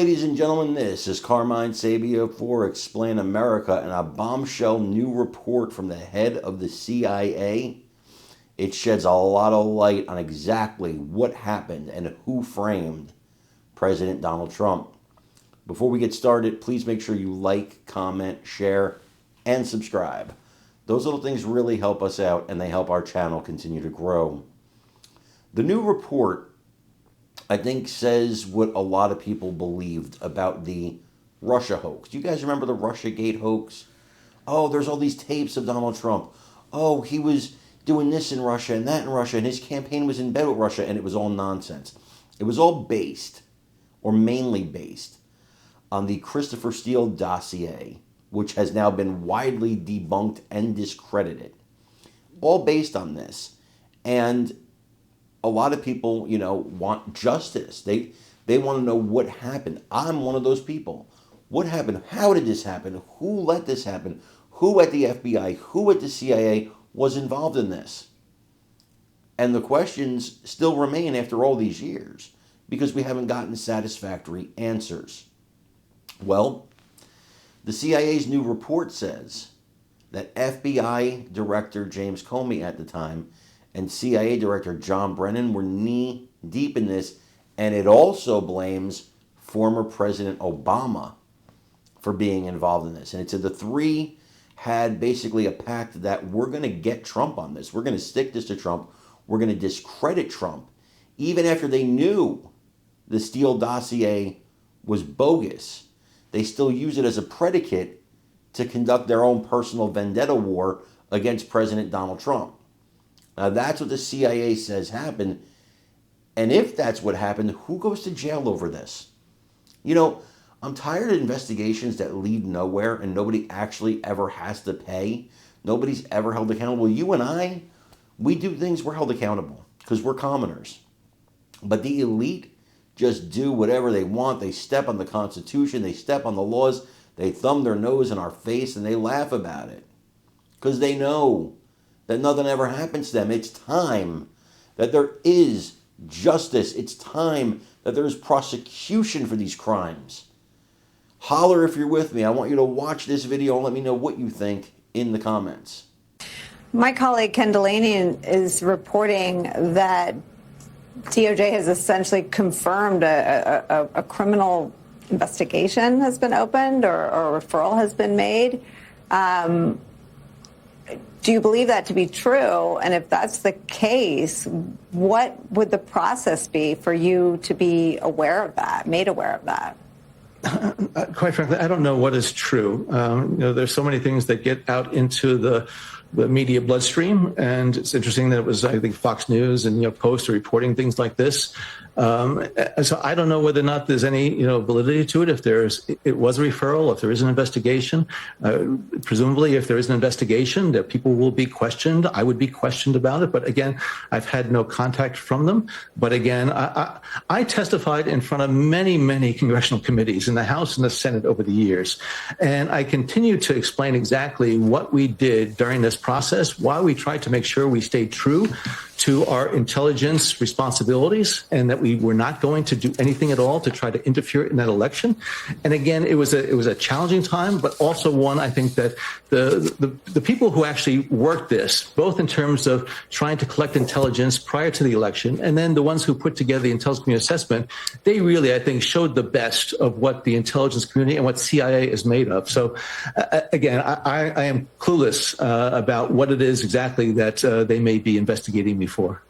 ladies and gentlemen, this is Carmine Sabia for Explain America and a bombshell new report from the head of the CIA. It sheds a lot of light on exactly what happened and who framed President Donald Trump. Before we get started, please make sure you like, comment, share, and subscribe. Those little things really help us out and they help our channel continue to grow. The new report, I think, says what a lot of people believed about the Russia hoax. Do you guys remember the Russiagate hoax? Oh, there's all these tapes of Donald Trump. Oh, he was doing this in Russia and that in Russia, and his campaign was in bed with Russia, and it was all nonsense. It was all based, or mainly based, on the Christopher Steele dossier, which has now been widely debunked and discredited. All based on this. And a lot of people, want justice. They want to know what happened. I'm one of those people. What happened? How did this happen? Who let this happen? Who at the FBI, who at the CIA was involved in this? And the questions still remain after all these years because we haven't gotten satisfactory answers. Well, the CIA's new report says that FBI Director James Comey at the time and CIA Director John Brennan were knee-deep in this, and it also blames former President Obama for being involved in this. And it said the three had basically a pact that we're going to get Trump on this. We're going to stick this to Trump. We're going to discredit Trump. Even after they knew the Steele dossier was bogus, they still use it as a predicate to conduct their own personal vendetta war against President Donald Trump. Now, that's what the CIA says happened. And if that's what happened, who goes to jail over this? I'm tired of investigations that lead nowhere and nobody actually ever has to pay. Nobody's ever held accountable. You and I, we do things, we're held accountable because we're commoners. But the elite just do whatever they want. They step on the Constitution. They step on the laws. They thumb their nose in our face and they laugh about it because they know that nothing ever happens to them. It's time that there is justice. It's time that there is prosecution for these crimes. Holler if you're with me. I want you to watch this video and let me know what you think in the comments. My colleague Ken Delaney is reporting that DOJ has essentially confirmed a criminal investigation has been opened or a referral has been made. Do you believe that to be true? And if that's the case, what would the process be for you to be aware of that, made aware of that? Quite frankly, I don't know what is true. There's so many things that get out into the media bloodstream, and it's interesting that it was, I think, Fox News and Post are reporting things like this. So I don't know whether or not there's any validity to it. If it was a referral, if there is an investigation, presumably if there is an investigation, that people will be questioned. I would be questioned about it. But again, I've had no contact from them. But again, I testified in front of many, many congressional committees in the House and the Senate over the years, and I continue to explain exactly what we did during this process, why we tried to make sure we stayed true to our intelligence responsibilities and that we were not going to do anything at all to try to interfere in that election. And again, it was a challenging time, but also one, I think, that the people who actually worked this, both in terms of trying to collect intelligence prior to the election and then the ones who put together the intelligence community assessment, they really, I think, showed the best of what the intelligence community and what CIA is made of. So again, I am clueless about what it is exactly that they may be investigating me for.